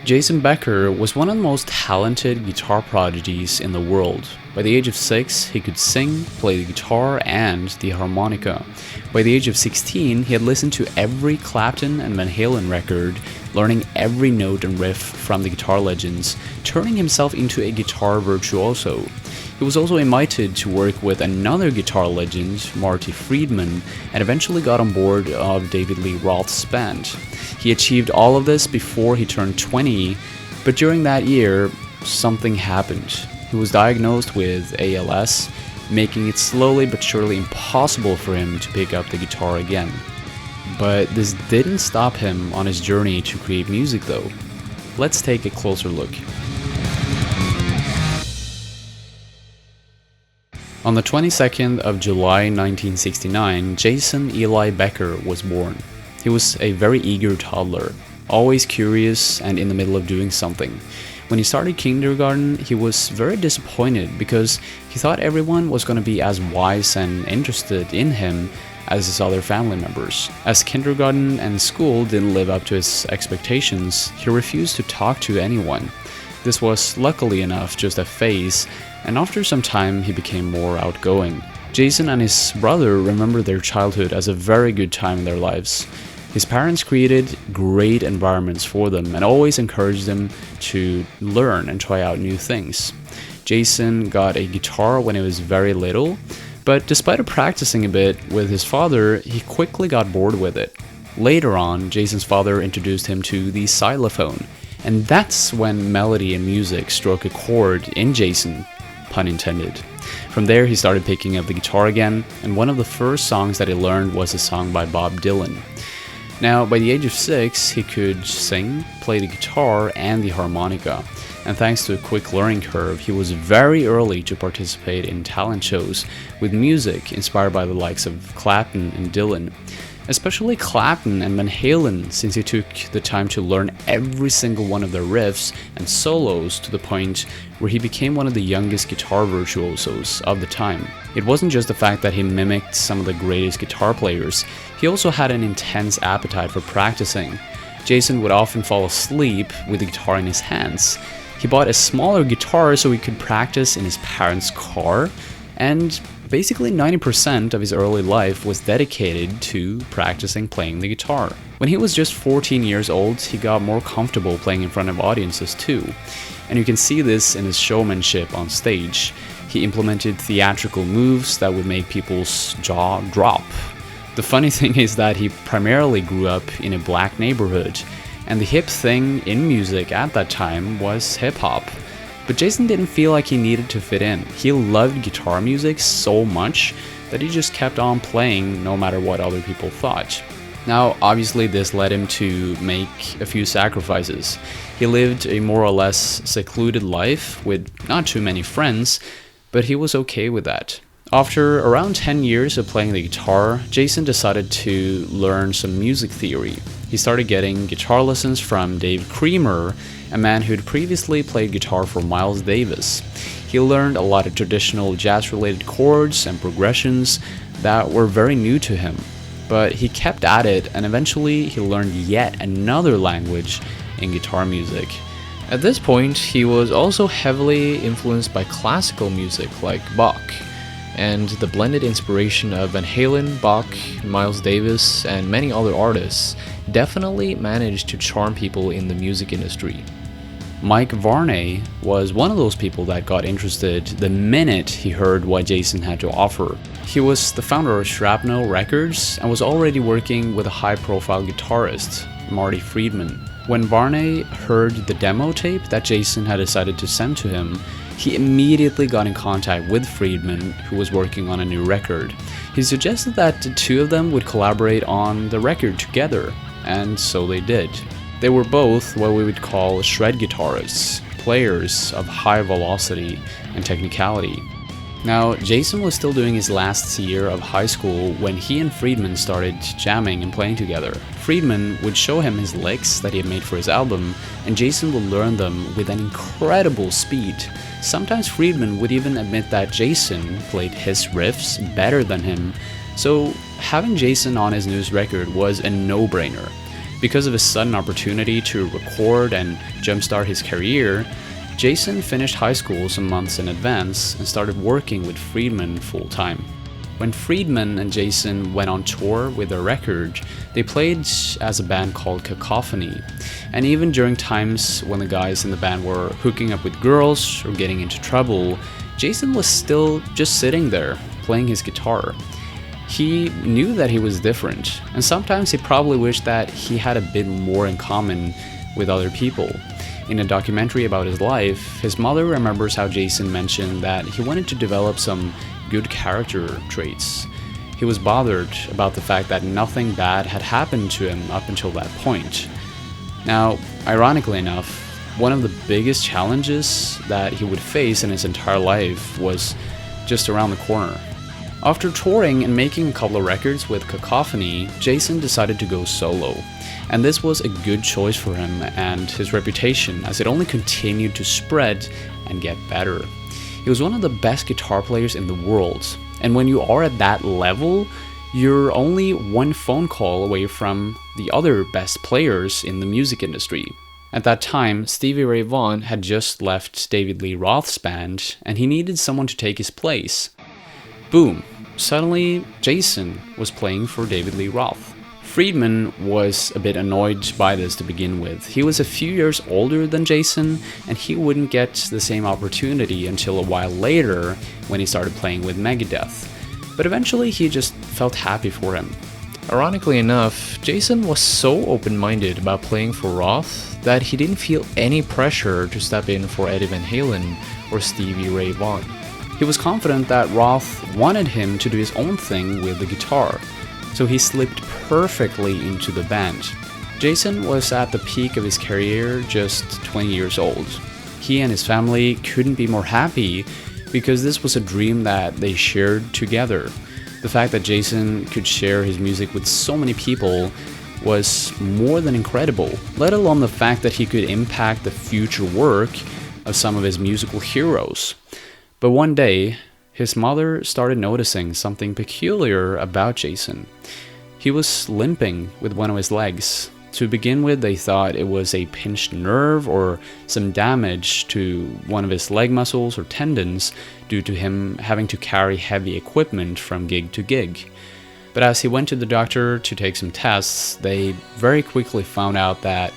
Jason Becker was one of the most talented guitar prodigies in the world. By the age of 6, he could sing, play the guitar, and the harmonica. By the age of 16, he had listened to every Clapton and Van Halen record, learning every note and riff from the guitar legends, turning himself into a guitar virtuoso. He was also invited to work with another guitar legend, Marty Friedman, and eventually got on board of David Lee Roth's band. He achieved all of this before he turned 20, but during that year, something happened. He was diagnosed with ALS, making it slowly but surely impossible for him to pick up the guitar again. But this didn't stop him on his journey to create music though. Let's take a closer look. On the 22nd of July 1969, Jason Eli Becker was born. He was a very eager toddler, always curious and in the middle of doing something. When he started kindergarten, he was very disappointed because he thought everyone was going to be as wise and interested in him as his other family members. As kindergarten and school didn't live up to his expectations, he refused to talk to anyone. This was, luckily enough, just a phase, and after some time he became more outgoing. Jason and his brother remember their childhood as a very good time in their lives. His parents created great environments for them and always encouraged them to learn and try out new things. Jason got a guitar when he was very little, but despite practicing a bit with his father, he quickly got bored with it. Later on, Jason's father introduced him to the xylophone, and that's when melody and music struck a chord in Jason, pun intended. From there, he started picking up the guitar again, and one of the first songs that he learned was a song by Bob Dylan. Now, by the age of 6, he could sing, play the guitar, and the harmonica. And thanks to a quick learning curve, he was very early to participate in talent shows with music inspired by the likes of Clapton and Dylan. Especially Clapton and Van Halen, since he took the time to learn every single one of their riffs and solos to the point where he became one of the youngest guitar virtuosos of the time. It wasn't just the fact that he mimicked some of the greatest guitar players, he also had an intense appetite for practicing. Jason would often fall asleep with the guitar in his hands. He bought a smaller guitar so he could practice in his parents' car, and basically 90% of his early life was dedicated to practicing playing the guitar. When he was just 14 years old, he got more comfortable playing in front of audiences too, and you can see this in his showmanship on stage. He implemented theatrical moves that would make people's jaw drop. The funny thing is that he primarily grew up in a black neighborhood, and the hip thing in music at that time was hip-hop. But Jason didn't feel like he needed to fit in. He loved guitar music so much that he just kept on playing no matter what other people thought. Now, obviously this led him to make a few sacrifices. He lived a more or less secluded life with not too many friends, but he was okay with that. After around 10 years of playing the guitar, Jason decided to learn some music theory. He started getting guitar lessons from Dave Creamer, a man who'd previously played guitar for Miles Davis. He learned a lot of traditional jazz-related chords and progressions that were very new to him, but he kept at it and eventually he learned yet another language in guitar music. At this point, he was also heavily influenced by classical music like Bach, and the blended inspiration of Van Halen, Bach, Miles Davis, and many other artists definitely managed to charm people in the music industry. Mike Varney was one of those people that got interested the minute he heard what Jason had to offer. He was the founder of Shrapnel Records and was already working with a high-profile guitarist, Marty Friedman. When Varney heard the demo tape that Jason had decided to send to him, he immediately got in contact with Friedman, who was working on a new record. He suggested that the two of them would collaborate on the record together, and so they did. They were both what we would call shred guitarists, players of high velocity and technicality. Now, Jason was still doing his last year of high school when he and Friedman started jamming and playing together. Friedman would show him his licks that he had made for his album, and Jason would learn them with an incredible speed. Sometimes Friedman would even admit that Jason played his riffs better than him, so having Jason on his newest record was a no-brainer. Because of his sudden opportunity to record and jumpstart his career, Jason finished high school some months in advance and started working with Friedman full-time. When Friedman and Jason went on tour with their record, they played as a band called Cacophony, and even during times when the guys in the band were hooking up with girls or getting into trouble, Jason was still just sitting there, playing his guitar. He knew that he was different, and sometimes he probably wished that he had a bit more in common with other people. In a documentary about his life, his mother remembers how Jason mentioned that he wanted to develop some good character traits. He was bothered about the fact that nothing bad had happened to him up until that point. Now, ironically enough, one of the biggest challenges that he would face in his entire life was just around the corner. After touring and making a couple of records with Cacophony, Jason decided to go solo. And this was a good choice for him and his reputation, as it only continued to spread and get better. He was one of the best guitar players in the world, and when you are at that level, you're only one phone call away from the other best players in the music industry. At that time, Stevie Ray Vaughan had just left David Lee Roth's band, and he needed someone to take his place. Boom! Suddenly, Jason was playing for David Lee Roth. Friedman was a bit annoyed by this to begin with. He was a few years older than Jason, and he wouldn't get the same opportunity until a while later when he started playing with Megadeth. But eventually he just felt happy for him. Ironically enough, Jason was so open-minded about playing for Roth that he didn't feel any pressure to step in for Eddie Van Halen or Stevie Ray Vaughan. He was confident that Roth wanted him to do his own thing with the guitar, so he slipped perfectly into the band. Jason was at the peak of his career, just 20 years old. He and his family couldn't be more happy because this was a dream that they shared together. The fact that Jason could share his music with so many people was more than incredible, let alone the fact that he could impact the future work of some of his musical heroes. But one day, his mother started noticing something peculiar about Jason. He was limping with one of his legs. To begin with, they thought it was a pinched nerve or some damage to one of his leg muscles or tendons due to him having to carry heavy equipment from gig to gig. But as he went to the doctor to take some tests, they very quickly found out that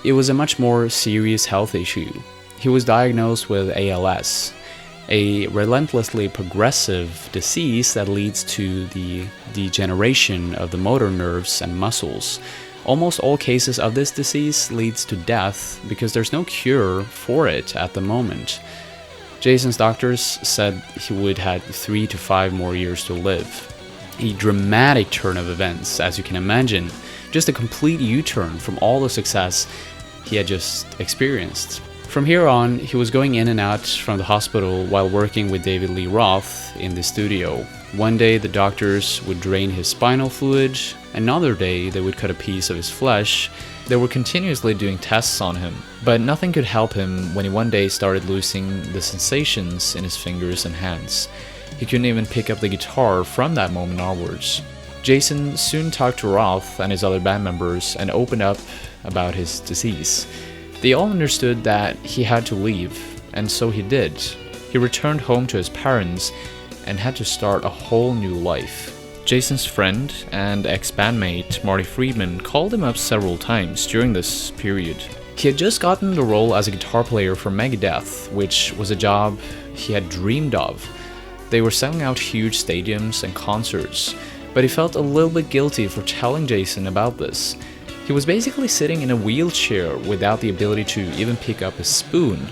it was a much more serious health issue. He was diagnosed with ALS, a relentlessly progressive disease that leads to the degeneration of the motor nerves and muscles. Almost all cases of this disease leads to death because there's no cure for it at the moment. Jason's doctors said he would have 3 to 5 more years to live. A dramatic turn of events, as you can imagine. Just a complete U-turn from all the success he had just experienced. From here on, he was going in and out from the hospital while working with David Lee Roth in the studio. One day the doctors would drain his spinal fluid, another day they would cut a piece of his flesh. They were continuously doing tests on him, but nothing could help him when he one day started losing the sensations in his fingers and hands. He couldn't even pick up the guitar from that moment onwards. Jason soon talked to Roth and his other band members and opened up about his disease. They all understood that he had to leave, and so he did. He returned home to his parents and had to start a whole new life. Jason's friend and ex-bandmate Marty Friedman called him up several times during this period. He had just gotten the role as a guitar player for Megadeth, which was a job he had dreamed of. They were selling out huge stadiums and concerts, but he felt a little bit guilty for telling Jason about this. He was basically sitting in a wheelchair without the ability to even pick up a spoon.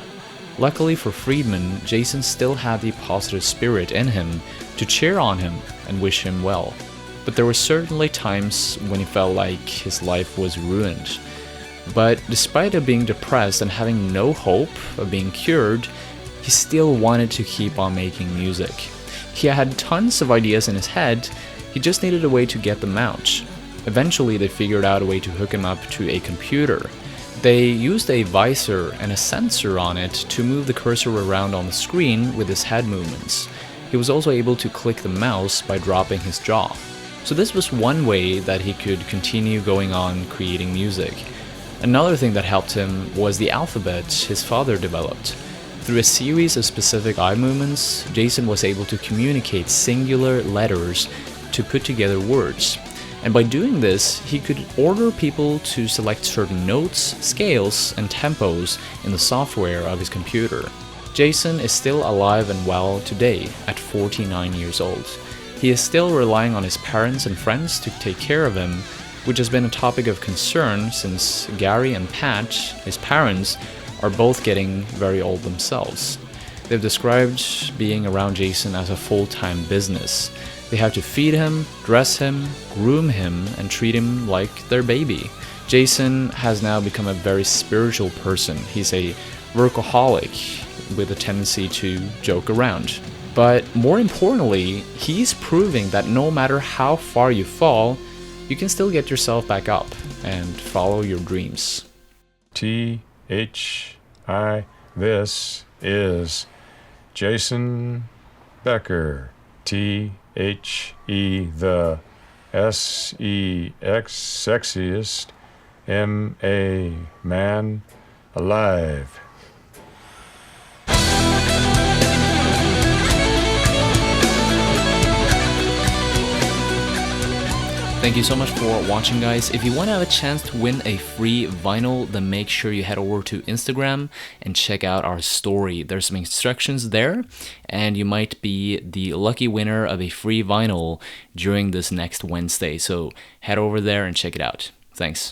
Luckily for Friedman, Jason still had the positive spirit in him to cheer on him and wish him well. But there were certainly times when he felt like his life was ruined. But despite of being depressed and having no hope of being cured, he still wanted to keep on making music. He had tons of ideas in his head, he just needed a way to get them out. Eventually they figured out a way to hook him up to a computer. They used a visor and a sensor on it to move the cursor around on the screen with his head movements. He was also able to click the mouse by dropping his jaw. So this was one way that he could continue going on creating music. Another thing that helped him was the alphabet his father developed. Through a series of specific eye movements, Jason was able to communicate singular letters to put together words. And by doing this, he could order people to select certain notes, scales, and tempos in the software of his computer. Jason is still alive and well today at 49 years old. He is still relying on his parents and friends to take care of him, which has been a topic of concern since Gary and Pat, his parents, are both getting very old themselves. They've described being around Jason as a full-time business. They have to feed him, dress him, groom him, and treat him like their baby. Jason has now become a very spiritual person. He's a workaholic with a tendency to joke around. But more importantly, he's proving that no matter how far you fall, you can still get yourself back up and follow your dreams. This is Jason Becker. The sexiest M.A. man alive. Thank you so much for watching, guys. If you want to have a chance to win a free vinyl, then make sure you head over to Instagram and check out our story. There's some instructions there, and you might be the lucky winner of a free vinyl during this next Wednesday. So head over there and check it out. Thanks.